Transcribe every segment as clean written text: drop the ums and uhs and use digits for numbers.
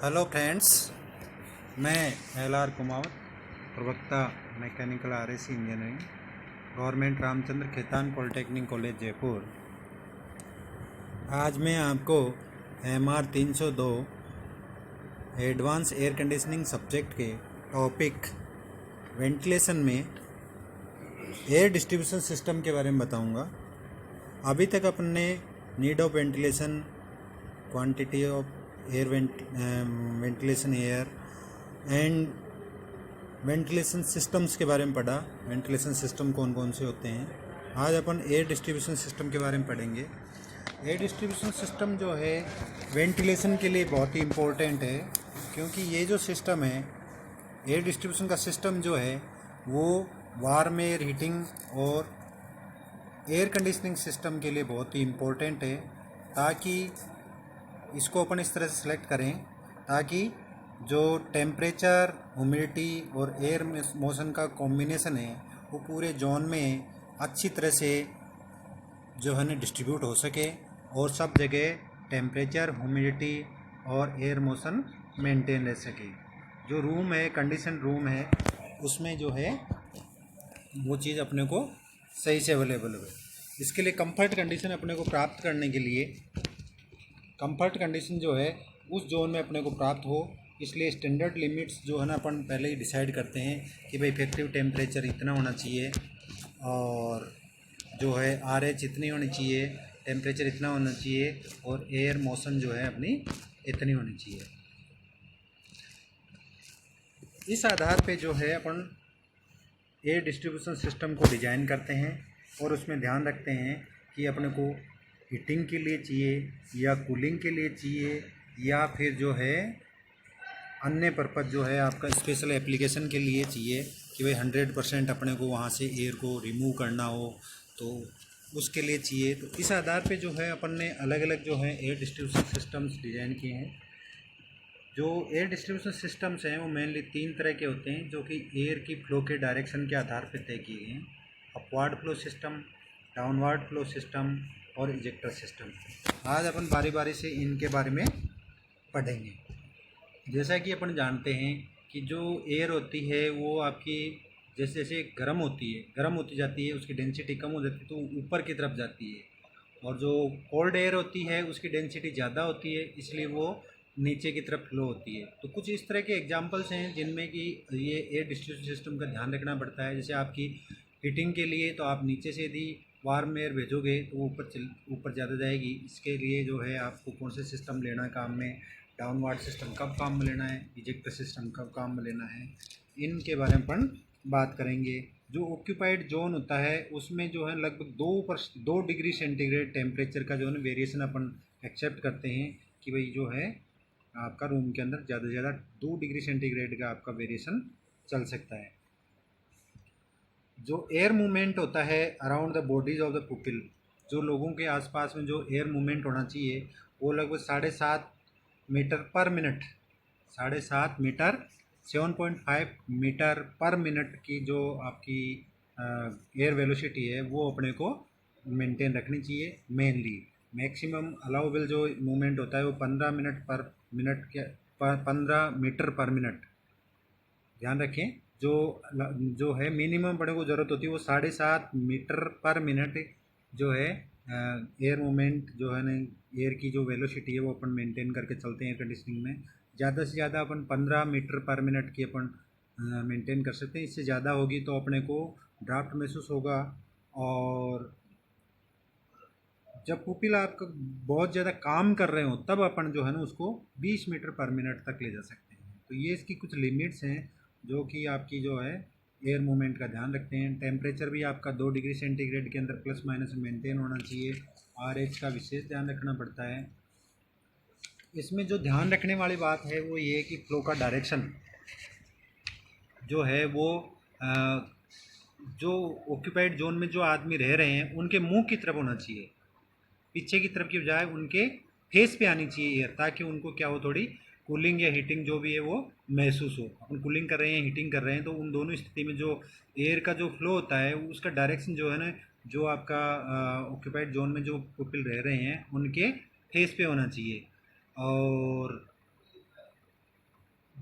Hello friends, LR एल.आर. कुमावत, प्रवक्ता mechanical RSC. Engineering, government Ramchandra Khaitan polytechnic college Jaipur. आज मैं आपको MR 302 advance air conditioning subject के टॉपिक वेंटिलेशन में एयर डिस्ट्रीब्यूशन सिस्टम के बारे में बताऊंगा। अभी तक अपन ने need of ventilation, quantity of air ventilation air and ventilation systems के बारे में पढ़ा। वेंटिलेशन सिस्टम कौन कौन से होते हैं। आज अपन एयर डिस्ट्रीब्यूशन सिस्टम के बारे में पढ़ेंगे। एयर डिस्ट्रीब्यूशन सिस्टम जो है वेंटिलेशन के लिए बहुत ही इम्पोर्टेंट है, क्योंकि ये जो सिस्टम है एयर डिस्ट्रीब्यूशन का सिस्टम जो है वो वार्म एयर हीटिंग और एयर कंडीशनिंग सिस्टम के लिए बहुत ही इम्पोर्टेंट है, ताकि इसको अपन इस तरह से सिलेक्ट करें ताकि जो टेम्परेचर, ह्यूमिडिटी और एयर मोशन का कॉम्बिनेशन है वो पूरे जोन में अच्छी तरह से जो है ना डिस्ट्रीब्यूट हो सके और सब जगह टेम्परेचर, ह्यूमिडिटी और एयर मोशन मेंटेन रह सके। जो रूम है, कंडीशन रूम है, उसमें जो है वो चीज़ अपने को सही से अवेलेबल हो। इसके लिए कंफर्ट कंडीशन अपने को प्राप्त करने के लिए कंफर्ट कंडीशन जो है उस जोन में अपने को प्राप्त हो, इसलिए स्टैंडर्ड लिमिट्स जो है ना अपन पहले ही डिसाइड करते हैं कि भाई इफेक्टिव टेम्परेचर इतना होना चाहिए और जो है RH इतनी होनी चाहिए, टेम्परेचर इतना होना चाहिए और एयर मोशन जो है अपनी इतनी होनी चाहिए। इस आधार पे जो है अपन एयर डिस्ट्रीब्यूशन सिस्टम को डिज़ाइन करते हैं और उसमें ध्यान रखते हैं कि अपने को हीटिंग के लिए चाहिए या कूलिंग के लिए चाहिए या फिर जो है अन्य पर्पज़ जो है आपका स्पेशल एप्लीकेशन के लिए चाहिए कि भाई 100% अपने को वहाँ से एयर को रिमूव करना हो तो उसके लिए चाहिए। तो इस आधार पे जो है अपन ने अलग अलग जो है एयर डिस्ट्रीब्यूशन सिस्टम्स डिज़ाइन किए हैं। जो एयर डिस्ट्रीब्यूशन सिस्टम्स हैं वो मेनली 3 तरह के होते हैं, जो कि एयर की फ्लो के डायरेक्शन के आधार पर तय किए गए हैं। Upward flow system, downward flow system और इजेक्टर सिस्टम। आज अपन बारी बारी से इनके बारे में पढ़ेंगे। जैसा कि अपन जानते हैं कि जो एयर होती है वो आपकी जैसे जैसे गर्म होती जाती है, उसकी डेंसिटी कम हो जाती है तो ऊपर की तरफ जाती है, और जो कोल्ड एयर होती है उसकी डेंसिटी ज़्यादा होती है, इसलिए वो नीचे की तरफ फ्लो होती है। तो कुछ इस तरह के एग्जांपल्स हैं जिनमें कि ये एयर डिस्ट्रीब्यूशन सिस्टम का ध्यान रखना पड़ता है। जैसे आपकी हीटिंग के लिए तो आप नीचे से यदि वार्म एयर भेजोगे तो वो ऊपर ज़्यादा जाएगी। इसके लिए जो है आपको कौन से सिस्टम लेना है काम में, डाउनवार्ड सिस्टम कब काम में लेना है, इजेक्टर सिस्टम कब काम में लेना है, इनके बारे में अपन बात करेंगे। जो ऑक्यूपाइड जोन होता है उसमें जो है लगभग 2 डिग्री सेंटीग्रेड टेम्परेचर का जो है वेरिएशन अपन एक्सेप्ट करते हैं कि भाई जो है आपका रूम के अंदर ज़्यादा से ज़्यादा 2 डिग्री सेंटीग्रेड का आपका वेरिएशन चल सकता है। जो एयर मूवमेंट होता है around the bodies of the pupil, जो लोगों के आसपास में जो एयर मूवमेंट होना चाहिए वो लगभग 7.5 metre per minute, 7.5 metre 7.5 metre per minute की जो आपकी एयर वेलोसिटी है वो अपने को मेंटेन रखनी चाहिए। मेनली मैक्सिमम अलाउबल जो मूवमेंट होता है वो 15 मिनट के 15 मीटर पर मिनट। ध्यान रखें, जो है मिनिमम अपने को ज़रूरत होती है वो 7.5 मीटर पर मिनट जो है एयर मूवमेंट जो है ना, एयर की जो वेलोसिटी है वो अपन मेंटेन करके चलते हैं एयर कंडीशनिंग में। ज़्यादा से ज़्यादा अपन 15 मीटर पर मिनट की अपन मेंटेन कर सकते हैं। इससे ज़्यादा होगी तो अपने को ड्राफ्ट महसूस होगा, और जब पुपिल आपका बहुत ज़्यादा काम कर रहे हो तब अपन जो है ना उसको 20 मीटर पर मिनट तक ले जा सकते हैं। तो ये इसकी कुछ लिमिट्स हैं जो कि आपकी जो है एयर मूवमेंट का ध्यान रखते हैं। टेम्परेचर भी आपका 2 डिग्री सेंटीग्रेड के अंदर प्लस माइनस मेंटेन होना चाहिए। RH का विशेष ध्यान रखना पड़ता है। इसमें जो ध्यान रखने वाली बात है वो ये है कि फ्लो का डायरेक्शन जो है वो जो ऑक्यूपाइड जोन में जो आदमी रह रहे हैं उनके मुंह की तरफ होना चाहिए, पीछे की तरफ की बजाय उनके फेस पे आनी चाहिए एयर, ताकि उनको क्या हो, थोड़ी कूलिंग या हीटिंग जो भी है वो महसूस हो। अपन कूलिंग कर रहे हैं, हीटिंग कर रहे हैं, तो उन दोनों स्थिति में जो एयर का जो फ्लो होता है उसका डायरेक्शन जो है ना, जो आपका ऑक्यूपाइड जोन में जो पीपल रह रहे हैं उनके फेस पे होना चाहिए। और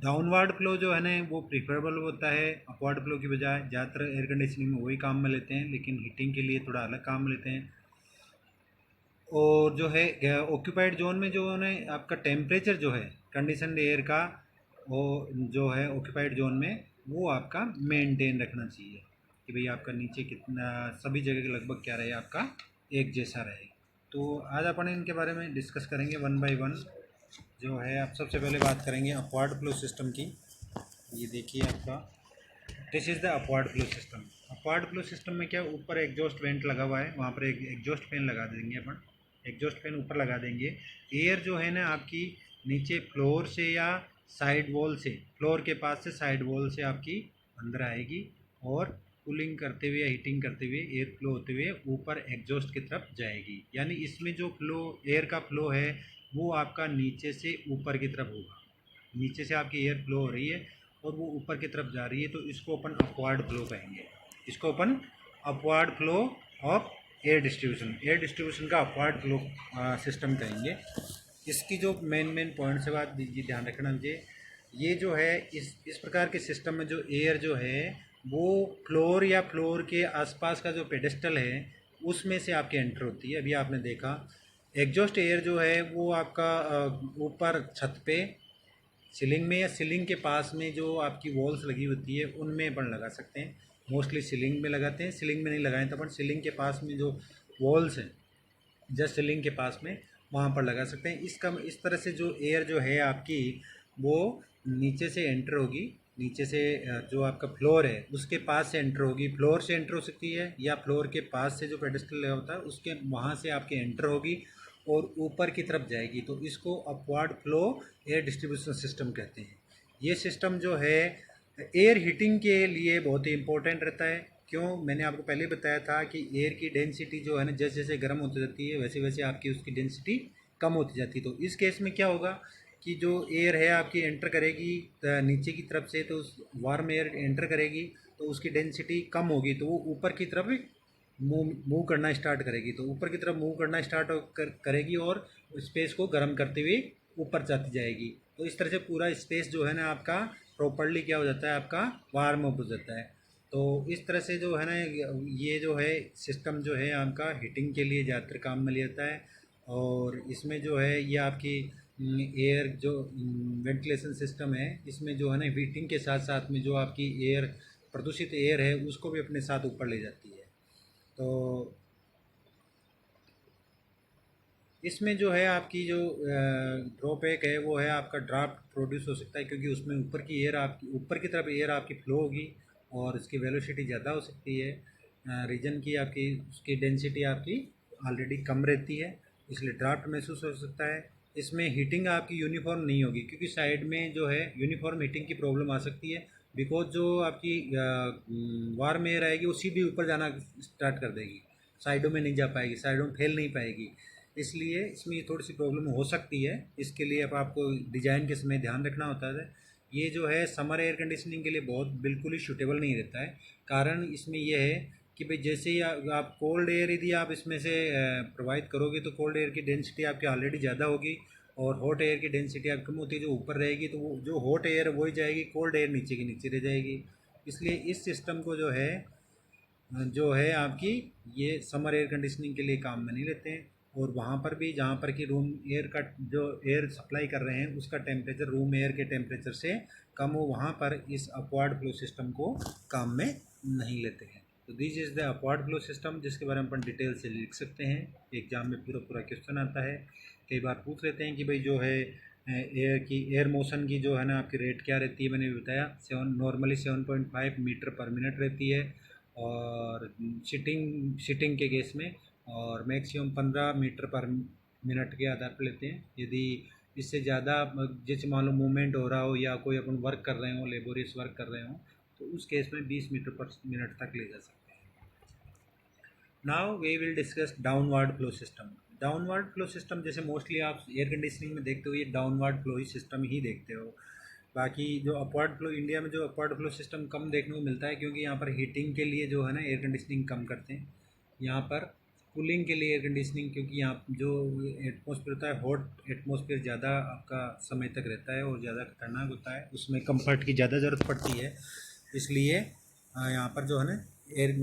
डाउनवर्ड फ्लो जो है ना वो प्रिफरेबल होता है अपवर्ड फ्लो की बजाय। ज़्यादातर एयर कंडीशनिंग में वही काम में लेते हैं, लेकिन हीटिंग के लिए थोड़ा अलग काम में लेते हैं। और जो है ऑक्यूपाइड जोन में जो है ना आपका टेम्परेचर जो है कंडीशनड एयर का, वो जो है ऑक्यूपाइड जोन में वो आपका मेंटेन रखना चाहिए कि भाई आपका नीचे कितना सभी जगह के लगभग क्या रहे, आपका एक जैसा रहे। तो आज अपन इनके बारे में डिस्कस करेंगे वन बाय वन। जो है आप सबसे पहले बात करेंगे अपवर्ड फ्लो सिस्टम की। ये देखिए आपका this is the upward flow system. Upward flow system में क्या, ऊपर एग्जॉस्ट वेंट लगा हुआ है, वहाँ पर एक एग्जॉस्ट फैन लगा देंगे अपन। एग्जॉस्ट फैन ऊपर लगा देंगे। एयर जो है ना आपकी नीचे फ्लोर से या साइड वॉल से, फ्लोर के पास से साइड वॉल से आपकी अंदर आएगी और कूलिंग करते हुए या हीटिंग करते हुए एयर फ्लो होते हुए ऊपर एग्जॉस्ट की तरफ जाएगी। यानी इसमें जो फ्लो एयर का फ्लो है वो आपका नीचे से ऊपर की तरफ होगा। नीचे से आपकी एयर फ्लो हो रही है और वो ऊपर की तरफ जा रही है, तो इसको अपन अपवर्ड फ्लो कहेंगे। इसको अपन upward flow of air distribution का अपवर्ड फ्लो सिस्टम कहेंगे। इसकी जो मेन पॉइंट्स है बात ये ध्यान रखना मुझे, ये जो है इस प्रकार के सिस्टम में जो एयर जो है वो फ्लोर या फ्लोर के आसपास का जो पेडेस्टल है उसमें से आपके एंटर होती है। अभी आपने देखा एग्जॉस्ट एयर जो है वो आपका ऊपर छत पे सीलिंग में या सीलिंग के पास में जो आपकी वॉल्स लगी होती है उनमें अपन लगा सकते हैं। मोस्टली सीलिंग में लगाते हैं, सीलिंग में नहीं लगाएं तो अपन सीलिंग के पास में जो वॉल्स हैं जस्ट सीलिंग के पास में वहाँ पर लगा सकते हैं। इस तरह से जो एयर जो है आपकी वो नीचे से एंटर होगी, नीचे से जो आपका फ्लोर है उसके पास से एंटर होगी। फ्लोर से एंटर हो सकती है या फ्लोर के पास से जो पेडेस्टल होता है उसके वहाँ से आपके एंटर होगी और ऊपर की तरफ जाएगी। तो इसको upward flow air distribution system कहते हैं। ये सिस्टम जो है एयर हीटिंग के लिए बहुत ही इम्पोर्टेंट रहता है। क्यों, मैंने आपको पहले बताया था कि एयर की डेंसिटी जो है ना जैसे जैसे गर्म होती जाती है वैसे वैसे आपकी उसकी डेंसिटी कम होती जाती है। तो इस केस में क्या होगा कि जो एयर है आपकी एंटर करेगी नीचे की तरफ से, तो उस वार्म एयर एंटर करेगी तो उसकी डेंसिटी कम होगी, तो वो ऊपर की तरफ मूव करना स्टार्ट करेगी। तो ऊपर की तरफ मूव करना स्टार्ट करेगी और स्पेस को गर्म करते हुए ऊपर जाती जाएगी। तो इस तरह से पूरा स्पेस जो है ना आपका प्रॉपरली क्या हो जाता है, आपका वार्म अप हो जाता है। तो इस तरह से जो है ना ये जो है सिस्टम जो है आपका हीटिंग के लिए ज़्यादातर काम में लिया जाता है। और इसमें जो है ये आपकी एयर जो वेंटिलेशन सिस्टम है इसमें जो है ना हीटिंग के साथ साथ में जो आपकी एयर प्रदूषित एयर है उसको भी अपने साथ ऊपर ले जाती है। तो इसमें जो है आपकी जो ड्रॉबैक है वो है आपका ड्राफ्ट प्रोड्यूस हो सकता है, क्योंकि उसमें ऊपर की एयर आपकी ऊपर की तरफ एयर आपकी फ्लो होगी और इसकी वेलोसिटी ज़्यादा हो सकती है। रीजन की आपकी उसकी डेंसिटी आपकी ऑलरेडी कम रहती है, इसलिए ड्राफ्ट महसूस हो सकता है। इसमें हीटिंग आपकी यूनिफॉर्म नहीं होगी, क्योंकि साइड में जो है यूनिफॉर्म हीटिंग की प्रॉब्लम आ सकती है। बिकॉज जो आपकी वार्म एयर आएगी वो सीधी ऊपर जाना स्टार्ट कर देगी, साइडों में नहीं जा पाएगी, साइडों में फैल नहीं पाएगी। इसलिए इसमें ये थोड़ी सी प्रॉब्लम हो सकती है। इसके लिए अब आपको डिज़ाइन के समय ध्यान रखना होता है। ये जो है समर एयर कंडीशनिंग के लिए बहुत बिल्कुल ही सूटेबल नहीं रहता है। कारण इसमें यह है कि भाई जैसे ही आप कोल्ड एयर यदि आप इसमें से प्रोवाइड करोगे तो कोल्ड एयर की डेंसिटी आपकी ऑलरेडी ज़्यादा होगी और हॉट एयर की डेंसिटी आपकी कम होती है। जो ऊपर रहेगी तो वो जो हॉट एयर वही जाएगी, कोल्ड एयर नीचे की नीचे रह जाएगी। इसलिए इस सिस्टम को जो है आपकी ये समर एयर कंडीशनिंग के लिए काम में नहीं लेते हैं। और वहाँ पर भी जहाँ पर कि रूम एयर का जो एयर सप्लाई कर रहे हैं उसका टेम्परेचर रूम एयर के टेम्परेचर से कम हो, वहाँ पर इस अपवर्ड फ्लो सिस्टम को काम में नहीं लेते हैं। तो this is the upward flow system, जिसके बारे में अपन डिटेल से लिख सकते हैं। एग्जाम में पूरा पूरा क्वेश्चन आता है। कई बार पूछ लेते हैं कि भाई जो है एयर मोशन की जो है ना आपकी रेट क्या रहती है। मैंने भी बताया नॉर्मली 7.5 मीटर पर मिनट रहती है और सिटिंग के केस में, और मैक्सिमम 15 मीटर पर मिनट के आधार पर लेते हैं। यदि इससे ज़्यादा जैसे मान लो मूवमेंट हो रहा हो या कोई अपन वर्क कर रहे हो, लेबोरियस वर्क कर रहे हो, तो उस केस में 20 मीटर पर मिनट तक ले जा सकते हैं। Now we will discuss downward flow system. Downward flow system जैसे मोस्टली आप एयर कंडीशनिंग में देखते हो ये डाउनवर्ड फ्लो ही सिस्टम ही देखते हो। बाकी जो अपवर्ड फ्लो, इंडिया में जो अपवर्ड फ्लो सिस्टम कम देखने को मिलता है, क्योंकि यहाँ पर हीटिंग के लिए जो है ना एयर कंडीशनिंग कम करते हैं। यहाँ पर कूलिंग के लिए एयर कंडीशनिंग, क्योंकि यहाँ जो एटमॉस्फेयर होता है हॉट एटमॉस्फेयर ज़्यादा आपका समय तक रहता है और ज़्यादा खतरनाक होता है, उसमें कंफर्ट की ज़्यादा ज़रूरत पड़ती है। इसलिए यहाँ पर जो है ना एयर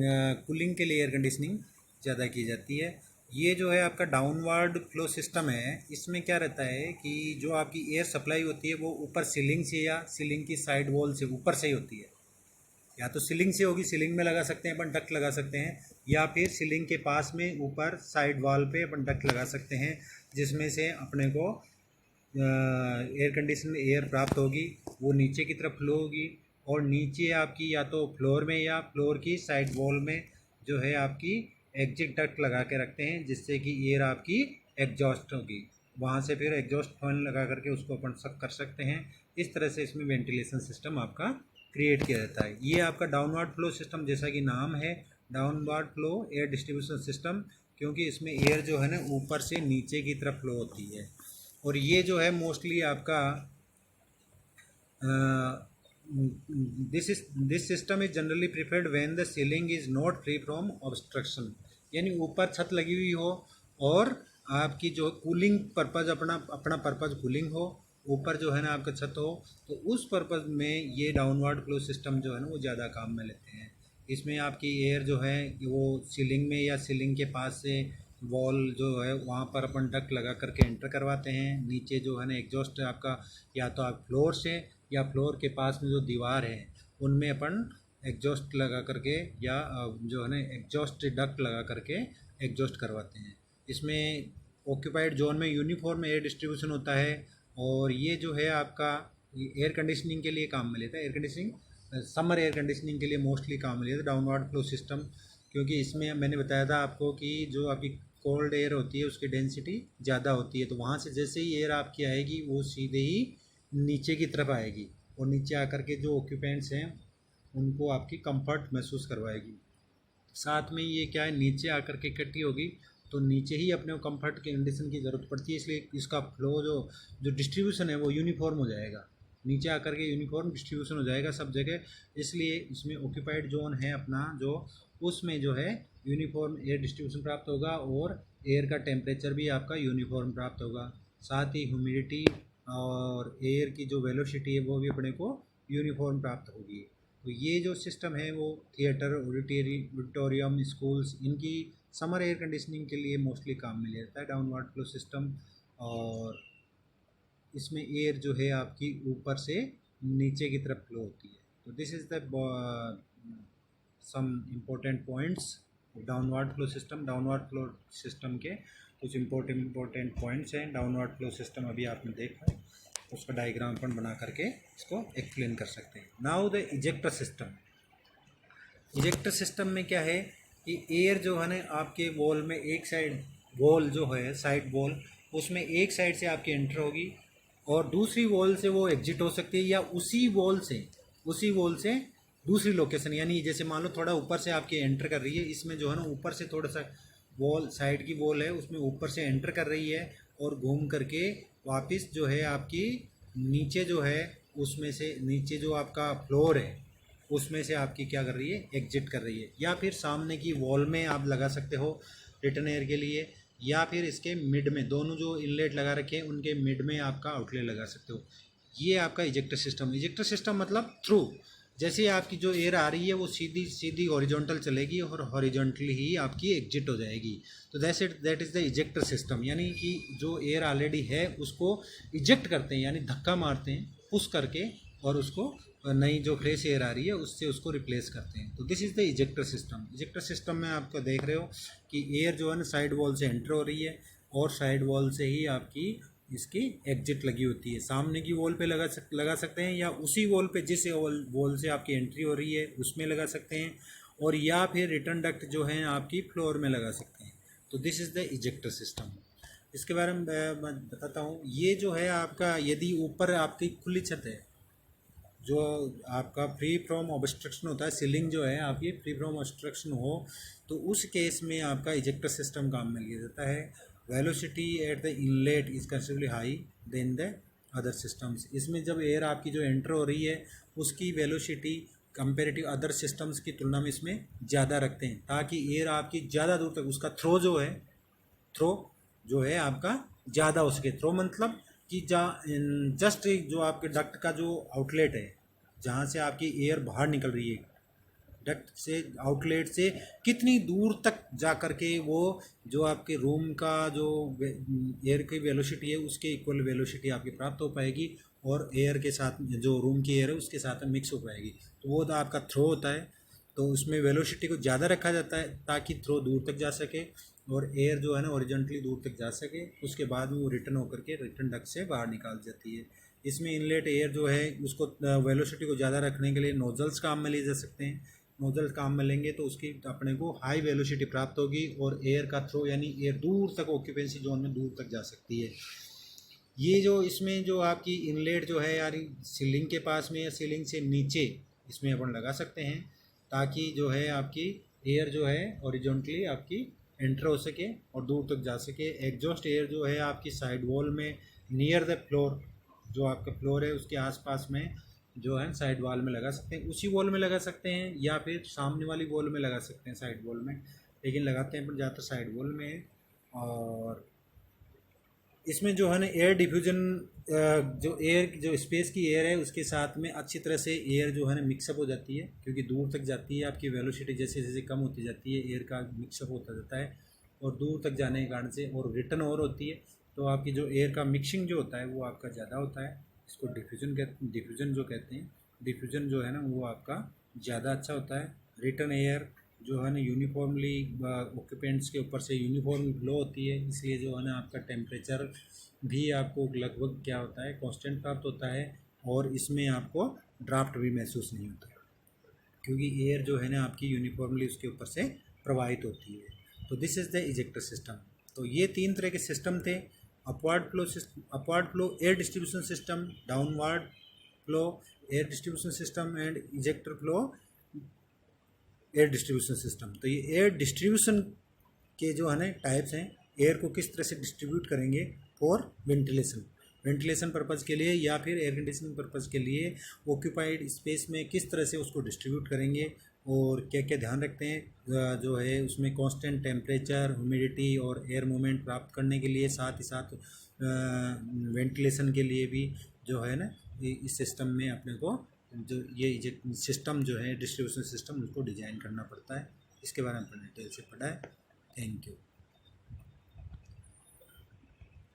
कूलिंग के लिए एयर कंडीशनिंग ज़्यादा की जाती है। ये जो है आपका डाउनवर्ड फ्लो सिस्टम है, इसमें क्या रहता है कि जो आपकी एयर सप्लाई होती है वो ऊपर सीलिंग से या सीलिंग की साइड वॉल से ऊपर से ही होती है। या तो सीलिंग से होगी, सीलिंग में लगा सकते हैं अपन डक्ट लगा सकते हैं, या फिर सीलिंग के पास में ऊपर साइड वॉल पे अपन डक्ट लगा सकते हैं, जिसमें से अपने को एयर कंडीशन एयर प्राप्त होगी, वो नीचे की तरफ फ्लो होगी और नीचे आपकी या तो फ्लोर में या फ्लोर की साइड वॉल में जो है आपकी एग्जिट डक्ट लगा के रखते हैं, जिससे कि एयर आपकी एग्जॉस्ट होगी, वहाँ से फिर एग्जॉस्ट फैन लगा करके उसको अपन सक कर सकते हैं। इस तरह से इसमें वेंटिलेशन सिस्टम आपका क्रिएट किया जाता है। ये आपका डाउनवर्ड फ्लो सिस्टम, जैसा कि नाम है downward flow air distribution system, क्योंकि इसमें एयर जो है ना ऊपर से नीचे की तरफ फ्लो होती है। और ये जो है मोस्टली आपका this system is generally preferred when the ceiling is not free from obstruction, यानी ऊपर छत लगी हुई हो और आपकी जो कूलिंग पर्पज़ अपना पर्पज़ कूलिंग हो, ऊपर जो है ना आपका छत हो, तो उस पर्पज़ में ये डाउनवर्ड फ्लो सिस्टम जो है ना वो ज़्यादा काम में लेते हैं। इसमें आपकी एयर जो है वो सीलिंग में या सीलिंग के पास से वॉल जो है वहाँ पर अपन डक्ट लगा करके एंटर करवाते हैं। नीचे जो है ना एग्जॉस्ट आपका या तो आप फ्लोर से या फ्लोर के पास में जो दीवार है उनमें अपन एग्जॉस्ट लगा करके या जो है ना एग्जॉस्ट डक्ट लगा करके एग्जॉस्ट करवाते हैं। इसमें ऑक्यूपाइड जोन में यूनिफॉर्म एयर डिस्ट्रीब्यूशन होता है और ये जो है आपका एयर कंडीशनिंग के लिए काम में लेता है। Air conditioning summer air conditioning के लिए मोस्टली काम में लेता है डाउनवर्ड फ्लो सिस्टम, क्योंकि इसमें मैंने बताया था आपको कि जो आपकी कोल्ड एयर होती है उसकी डेंसिटी ज़्यादा होती है, तो वहाँ से जैसे ही एयर आपकी आएगी वो सीधे ही नीचे की तरफ आएगी और नीचे आकर के जो ऑक्यूपेंट्स हैं उनको आपकी कंफर्ट महसूस करवाएगी। साथ में ये क्या है, नीचे आकर के इकट्ठी होगी तो नीचे ही अपने को कंफर्ट की कंडीशन की ज़रूरत पड़ती है, इसलिए इसका फ्लो जो डिस्ट्रीब्यूशन है वो यूनिफॉर्म हो जाएगा, नीचे आकर के यूनिफॉर्म डिस्ट्रीब्यूशन हो जाएगा सब जगह। इसलिए इसमें ऑक्यूपाइड जोन है अपना जो, उसमें जो है यूनिफॉर्म एयर डिस्ट्रीब्यूशन प्राप्त होगा और एयर का टेम्परेचर भी आपका यूनिफॉर्म प्राप्त होगा। साथ ही ह्यूमिडिटी और एयर की जो वेलोसिटी है वो भी अपने को यूनिफॉर्म प्राप्त होगी। तो ये जो सिस्टम है वो थिएटर, ऑडिटोरियम, स्कूल्स, इनकी समर एयर कंडीशनिंग के लिए मोस्टली काम में लेता है डाउनवर्ड फ्लो सिस्टम। और इसमें एयर जो है आपकी ऊपर से नीचे की तरफ फ्लो होती है। तो this is the some important points downward flow system. Downward flow system के कुछ इम्पोर्टेंट पॉइंट्स हैं। डाउनवर्ड फ्लो सिस्टम अभी आपने देखा, उसका डायग्राम अपन बना करके इसको एक्सप्लेन कर सकते हैं। Now the ejector system. Ejector system में क्या है कि एयर जो है ना आपके वॉल में एक साइड वॉल जो है साइड वॉल, उसमें एक साइड से आपकी एंटर होगी और दूसरी वॉल से वो एग्जिट हो सकती है, या उसी वॉल से दूसरी लोकेशन, यानी जैसे मान लो थोड़ा ऊपर से आपकी एंटर कर रही है, इसमें जो है ना ऊपर से थोड़ा सा वॉल साइड की वॉल है उसमें ऊपर से एंटर कर रही है और घूम करके वापस जो है आपकी नीचे जो है उसमें से नीचे जो आपका फ्लोर है उसमें से आपकी क्या कर रही है, एग्जिट कर रही है। या फिर सामने की वॉल में आप लगा सकते हो रिटर्न एयर के लिए, या फिर इसके मिड में, दोनों जो इनलेट लगा रखे हैं उनके मिड में आपका आउटलेट लगा सकते हो। ये आपका इजेक्टर सिस्टम। इजेक्टर सिस्टम मतलब थ्रू, जैसे आपकी जो एयर आ रही है वो सीधी सीधी हॉरिजॉन्टल चलेगी और हॉरिजॉन्टली ही आपकी एग्जिट हो जाएगी। तो that is the ejector system, यानी कि जो एयर ऑलरेडी है उसको इजेक्ट करते हैं, यानी धक्का मारते हैं पुश करके, और उसको नई जो फ्रेश एयर आ रही है उससे उसको रिप्लेस करते हैं। तो this is the ejector system. Ejector system में आपको देख रहे हो कि एयर जो है ना साइड वॉल से एंटर हो रही है और साइड वॉल से ही आपकी इसकी एग्जिट लगी होती है। सामने की वॉल पे लगा सकते हैं, या उसी वॉल पे जिस वॉल से आपकी एंट्री हो रही है उसमें लगा सकते हैं, और या फिर रिटर्न डक्ट जो है आपकी फ्लोर में लगा सकते हैं। तो this is the ejector system. इसके बारे में मैं बताता हूँ। ये जो है आपका, यदि ऊपर आपकी खुली छत है, जो आपका फ्री फ्रॉम ऑब्स्ट्रक्शन होता है, सीलिंग जो है आपकी फ्री फ्रॉम ऑब्स्ट्रक्शन हो, तो उस केस में आपका इजेक्टर सिस्टम काम में लिया जाता है। Velocity at the inlet is considerably high than the other systems. इसमें जब एयर आपकी जो एंटर हो रही है उसकी वेलोसिटी कंपेरेटिव अदर सिस्टम्स की तुलना में इसमें ज़्यादा रखते हैं, ताकि एयर आपकी ज़्यादा दूर तक, उसका थ्रो जो है आपका ज़्यादा हो सके। थ्रो मतलब कि जस्ट जो आपके डक्ट का जो आउटलेट है, जहाँ से आपकी एयर बाहर निकल रही है, डक्ट से, आउटलेट से कितनी दूर तक जा कर के वो जो आपके रूम का जो एयर की वेलोसिटी है उसके इक्वल वेलोसिटी आपकी प्राप्त हो पाएगी, और एयर के साथ जो रूम की एयर है उसके साथ में मिक्स हो पाएगी। तो वो तो आपका थ्रो होता है। तो उसमें वेलोसिटी को ज़्यादा रखा जाता है ताकि थ्रो दूर तक जा सके और एयर जो है ना ओरिजेंटली दूर तक जा सके। उसके बाद में वो रिटर्न होकर के रिटर्न डक्ट से बाहर निकाल जाती है। इसमें इनलेट एयर जो है उसको वेलोसिटी को ज़्यादा रखने के लिए नोजल्स काम में लिए जा सकते हैं। नोजल काम में लेंगे तो उसकी अपने को हाई वेलोसिटी प्राप्त होगी और एयर का थ्रो यानी एयर दूर तक ऑक्यूपेंसी जोन में दूर तक जा सकती है। ये जो इसमें जो आपकी इनलेट जो है यार सीलिंग के पास में या सीलिंग से नीचे इसमें अपन लगा सकते हैं, ताकि जो है आपकी एयर जो है हॉरिजॉन्टली आपकी एंटर हो सके और दूर तक जा सके। एग्जॉस्ट एयर जो है आपकी साइड वॉल में नियर द फ्लोर, जो आपका फ्लोर है उसके आसपास में जो है साइड वॉल में लगा सकते हैं, उसी वॉल में लगा सकते हैं या फिर सामने वाली वॉल में लगा सकते हैं, साइड वॉल में, लेकिन लगाते हैं पर ज़्यादातर साइड वॉल में है। और इसमें जो है ना एयर डिफ्यूजन, जो स्पेस की एयर है उसके साथ में अच्छी तरह से एयर जो है ना मिक्सअप हो जाती है, क्योंकि दूर तक जाती है, आपकी वेलोसिटी जैसे जैसे कम होती जाती है एयर का मिक्सअप होता जाता है और दूर तक जाने के कारण से और रिटर्न ओवर होती है, तो आपकी जो एयर का मिक्सिंग जो होता है वो आपका ज़्यादा होता है। इसको डिफ्यूजन जो कहते हैं, डिफ्यूजन जो है ना वो आपका ज़्यादा अच्छा होता है। रिटर्न एयर जो है ना यूनिफॉर्मली ऑक्यूपेंट्स के ऊपर से यूनिफॉर्मली फ्लो होती है, इसलिए जो है ना आपका टेम्परेचर भी आपको लगभग क्या होता है कांस्टेंट प्राप्त होता है, और इसमें आपको ड्राफ्ट भी महसूस नहीं होता, क्योंकि एयर जो है ना आपकी यूनिफॉर्मली उसके ऊपर से प्रवाहित होती है। तो this is the ejector system. तो ये तीन तरह के सिस्टम थे, upward flow air distribution system, downward flow air distribution system and ejector flow air distribution system. तो ये एयर डिस्ट्रीब्यूशन के जो है ना टाइप्स हैं, एयर को किस तरह से डिस्ट्रीब्यूट करेंगे फॉर वेंटिलेशन पर्पज़ के लिए या फिर एयर कंडीशनिंग पर्पज़ के लिए, ऑक्यूपाइड स्पेस में किस तरह से उसको डिस्ट्रीब्यूट करेंगे और क्या क्या ध्यान रखते हैं जो है उसमें कांस्टेंट टेम्परेचर, ह्यूमिडिटी और एयर मूवमेंट प्राप्त करने के लिए, साथ ही साथ वेंटिलेशन के लिए भी जो है ना इस सिस्टम में अपने को जो ये सिस्टम जो है डिस्ट्रीब्यूशन सिस्टम उसको डिज़ाइन करना पड़ता है। इसके बारे में अपन डिटेल से पढ़ा है। Thank you.